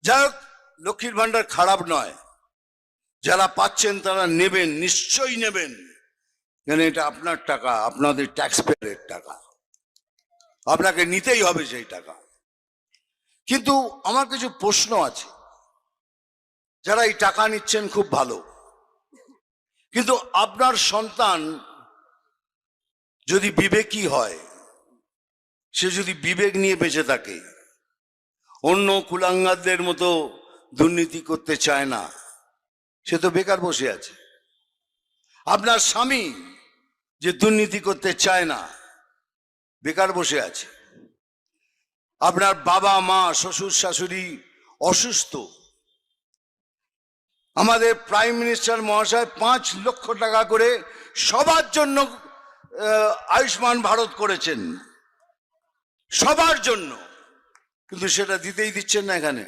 যাই হোক, লক্ষ্মীর ভান্ডার খারাপ নয়, যারা পাচ্ছেন তারা নেবেন, নিশ্চয়ই নেবেন, কেন এটা আপনার টাকা, আপনাদের ট্যাক্স পেয়ারের টাকা, আপনাকে নিতেই হবে সেই টাকা। কিন্তু আমার কিছু প্রশ্ন আছে। যারা এই টাকা নিচ্ছেন খুব ভালো, কিন্তু আপনার সন্তান যদি বিবেকী হয়, সে যদি বিবেক নিয়ে বেঁচে থাকে, অন্য কুলাঙ্গারদের মতো দুর্নীতি করতে চায় না, সে তো বেকার বসে আছে। আপনার স্বামী যে দুর্নীতি করতে চায় না, বেকার বসে আছে। আপনার বাবা মা শ্বশুর শাশুড়ি অসুস্থ, আমাদের প্রাইম মিনিস্টার মহাশয় 5 লক্ষ টাকা করে সবার জন্য আয়ুষ্মান ভারত করেছেন, সবার জন্য, কিন্তু সেটা দিতেই দিচ্ছেন না এখানে।